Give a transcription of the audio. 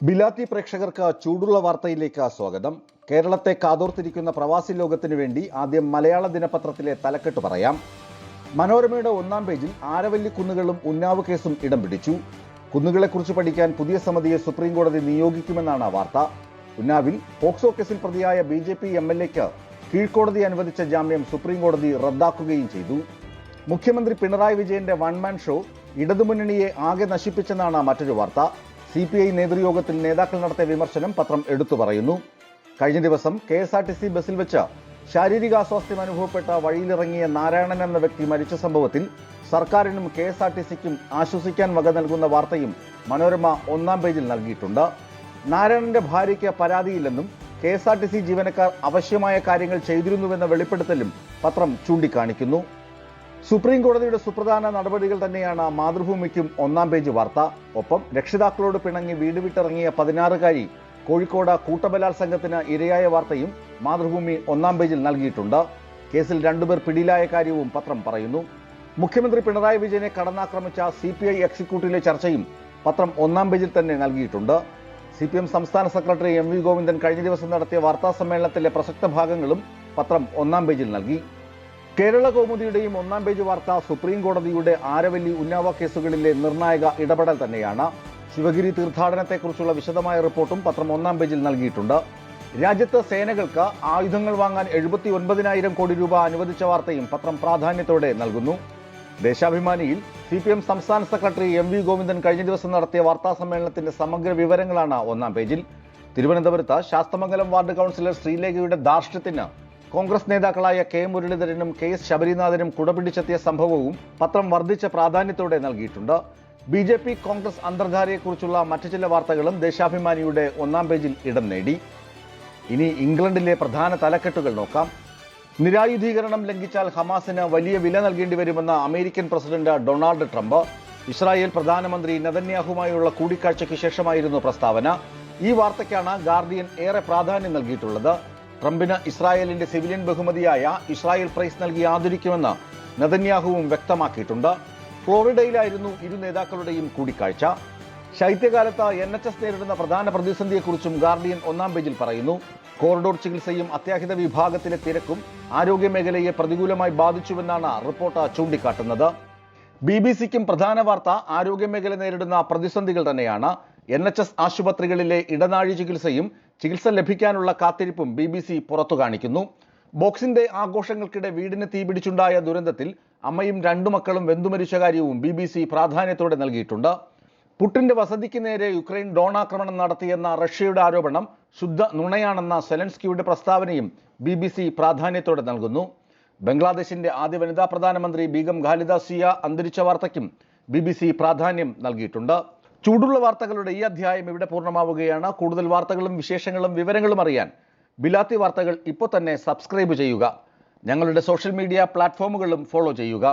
ബിലാത്തി പ്രേക്ഷകർക്ക് ചൂടുള്ള വാർത്തയിലേക്ക് സ്വാഗതം. കേരളത്തെ കാതോർത്തിരിക്കുന്ന പ്രവാസി ലോകത്തിനു വേണ്ടി ആദ്യം മലയാള ദിനപത്രത്തിലെ തലക്കെട്ട് പറയാം. മനോരമയുടെ ഒന്നാം പേജിൽ ആരവല്ലി കുന്നുകളും ഉന്നാവ് കേസും ഇടം പിടിച്ചു. കുന്നുകളെക്കുറിച്ച് പഠിക്കാൻ പുതിയ സമിതിയെ സുപ്രീം കോടതി നിയോഗിക്കുമെന്നാണ് വാർത്ത. ഉന്നാവിൽ പോക്സോ കേസിൽ പ്രതിയായ BJP MLAക്ക് കീഴ്ക്കോടതി അനുവദിച്ച ജാമ്യം സുപ്രീം കോടതി റദ്ദാക്കുകയും ചെയ്തു. മുഖ്യമന്ത്രി പിണറായി വിജയന്റെ വൺമാൻ ഷോ ഇടതുമുന്നണിയെ ആകെ നശിപ്പിച്ചെന്നാണ് മറ്റൊരു വാർത്ത. CPI നേതൃയോഗത്തിൽ നേതാക്കൾ നടത്തിയ വിമർശനം പത്രം എടുത്തു പറയുന്നു. കഴിഞ്ഞ ദിവസം KSRTC ബസ്സിൽ വെച്ച് ശാരീരികാസ്വാസ്ഥ്യം അനുഭവപ്പെട്ട വഴിയിലിറങ്ങിയ നാരായണൻ എന്ന വ്യക്തി മരിച്ച സംഭവത്തിൽ സർക്കാരിനും KSRTCക്കും ആശ്വസിക്കാൻ വക നൽകുന്ന വാർത്തയും മനോരമ ഒന്നാം പേജിൽ നൽകിയിട്ടുണ്ട്. നാരായണന്റെ ഭാര്യയ്ക്ക് പരാതിയില്ലെന്നും KSRTC ജീവനക്കാർ അവശ്യമായ കാര്യങ്ങൾ ചെയ്തിരുന്നുവെന്ന വെളിപ്പെടുത്തലും പത്രം ചൂണ്ടിക്കാണിക്കുന്നു. സുപ്രീം കോടതിയുടെ സുപ്രധാന നടപടികൾ തന്നെയാണ് മാതൃഭൂമിക്കും ഒന്നാം പേജ് വാർത്ത. ഒപ്പം രക്ഷിതാക്കളോട് പിണങ്ങി വീട് വിട്ടിറങ്ങിയ 16-കാരി കോഴിക്കോട് കൂട്ടബലാത്സംഗത്തിന് ഇരയായ വാർത്തയും മാതൃഭൂമി ഒന്നാം പേജിൽ നൽകിയിട്ടുണ്ട്. കേസിൽ 2 പേർ പിടിയിലായ കാര്യവും പത്രം പറയുന്നു. മുഖ്യമന്ത്രി പിണറായി വിജയനെ കടന്നാക്രമിച്ച CPI എക്സിക്യൂട്ടീവിലെ ചർച്ചയും പത്രം ഒന്നാം പേജിൽ തന്നെ നൽകിയിട്ടുണ്ട്. CPM സംസ്ഥാന സെക്രട്ടറി MV ഗോവിന്ദൻ കഴിഞ്ഞ ദിവസം നടത്തിയ വാർത്താ സമ്മേളനത്തിലെ പ്രസക്ത ഭാഗങ്ങളും പത്രം ഒന്നാം പേജിൽ നൽകി. കേരള കൗമുദിയുടെയും ഒന്നാം പേജ് വാർത്ത സുപ്രീം കോടതിയുടെ ആരവല്ലി ഉന്നാവ കേസുകളിലെ നിർണായക ഇടപെടൽ തന്നെയാണ്. ശിവഗിരി തീർത്ഥാടനത്തെക്കുറിച്ചുള്ള വിശദമായ റിപ്പോർട്ടും പത്രം ഒന്നാം പേജിൽ നൽകിയിട്ടുണ്ട്. രാജ്യത്ത് സേനകൾക്ക് ആയുധങ്ങൾ വാങ്ങാൻ 79,000 കോടി രൂപ അനുവദിച്ച വാർത്തയും പത്രം പ്രാധാന്യത്തോടെ നൽകുന്നു. ദേശാഭിമാനിയിൽ CPM സംസ്ഥാന സെക്രട്ടറി MV ഗോവിന്ദൻ കഴിഞ്ഞ ദിവസം നടത്തിയ വാർത്താ സമ്മേളനത്തിന്റെ സമഗ്ര വിവരങ്ങളാണ് ഒന്നാം പേജിൽ. തിരുവനന്തപുരത്ത് ശാസ്തമംഗലം വാർഡ് കൗൺസിലർ ശ്രീലേഖയുടെ ധാർഷ്ട്യത്തിന് കോൺഗ്രസ് നേതാക്കളായ K മുരളീധരനും KS ശബരിനാഥനും കുടപിടിച്ചെത്തിയ സംഭവവും പത്രം വർദ്ധിച്ച പ്രാധാന്യത്തോടെ നൽകിയിട്ടുണ്ട്. BJP കോൺഗ്രസ് അന്തർധാരയെക്കുറിച്ചുള്ള മറ്റു ചില വാർത്തകളും ദേശാഭിമാനിയുടെ ഒന്നാം പേജിൽ ഇടം നേടി. ഇനി ഇംഗ്ലണ്ടിലെ പ്രധാന തലക്കെട്ടുകൾ നോക്കാം. നിരായുധീകരണം ലംഘിച്ചാൽ ഹമാസിന് വലിയ വില നൽകേണ്ടി വരുമെന്ന American president Donald Trump. Israel പ്രധാനമന്ത്രി നെതന്യാഹുമായുള്ള കൂടിക്കാഴ്ചയ്ക്ക് ശേഷമായിരുന്നു പ്രസ്താവന. ഈ വാർത്തയ്ക്കാണ് ഗാർഡിയൻ ഏറെ പ്രാധാന്യം നൽകിയിട്ടുള്ളത്. ട്രംപിന് ഇസ്രായേലിന്റെ സിവിലിയൻ ബഹുമതിയായ ഇസ്രായേൽ പ്രൈസ് നൽകി ആദരിക്കുമെന്ന് നെതന്യാഹുവും വ്യക്തമാക്കിയിട്ടുണ്ട്. ഫ്ലോറിഡയിലായിരുന്നു ഇരു നേതാക്കളുടെയും കൂടിക്കാഴ്ച. ശൈത്യകാലത്ത് NHS നേരിടുന്ന പ്രധാന പ്രതിസന്ധിയെക്കുറിച്ചും ഗാർഡിയൻ ഒന്നാം പേജിൽ പറയുന്നു. കോറിഡോർ ചികിത്സയും അത്യാഹിത വിഭാഗത്തിലെ തിരക്കും ആരോഗ്യമേഖലയെ പ്രതികൂലമായി ബാധിച്ചുവെന്നാണ് റിപ്പോർട്ട് ചൂണ്ടിക്കാട്ടുന്നത്. BBCക്കും പ്രധാന വാർത്ത ആരോഗ്യമേഖല നേരിടുന്ന പ്രതിസന്ധികൾ തന്നെയാണ്. NHS ആശുപത്രികളിലെ ഇടനാഴി ചികിത്സയും ചികിത്സ ലഭിക്കാനുള്ള കാത്തിരിപ്പും BBC പുറത്തു കാണിക്കുന്നു. ബോക്സിംഗ് ഡേ ആഘോഷങ്ങൾക്കിടെ വീടിന് തീപിടിച്ചുണ്ടായ ദുരന്തത്തിൽ അമ്മയും 2 മക്കളും വെന്തുമരിച്ച കാര്യവും BBC പ്രാധാന്യത്തോടെ നൽകിയിട്ടുണ്ട്. പുടിന്റെ വസതിക്ക് നേരെ യുക്രൈൻ ഡ്രോൺ ആക്രമണം നടത്തിയെന്ന റഷ്യയുടെ ആരോപണം ശുദ്ധ നുണയാണെന്ന സെലൻസ്കിയുടെ പ്രസ്താവനയും BBC പ്രാധാന്യത്തോടെ നൽകുന്നു. ബംഗ്ലാദേശിന്റെ ആദ്യ വനിതാ പ്രധാനമന്ത്രി ബീഗം ഖാലിദ സിയ അന്തരിച്ച വാർത്തയ്ക്കും BBC പ്രാധാന്യം നൽകിയിട്ടുണ്ട്. ചൂടുള്ള വാർത്തകളുടെ ഈ അധ്യായം ഇവിടെ പൂർണ്ണമാവുകയാണ്. കൂടുതൽ വാർത്തകളും വിശേഷങ്ങളും വിവരങ്ങളും അറിയാൻ ബിലാത്തി വാർത്തകൾ ഇപ്പോൾ തന്നെ സബ്സ്ക്രൈബ് ചെയ്യുക. ഞങ്ങളുടെ സോഷ്യൽ മീഡിയ പ്ലാറ്റ്ഫോമുകളും ഫോളോ ചെയ്യുക.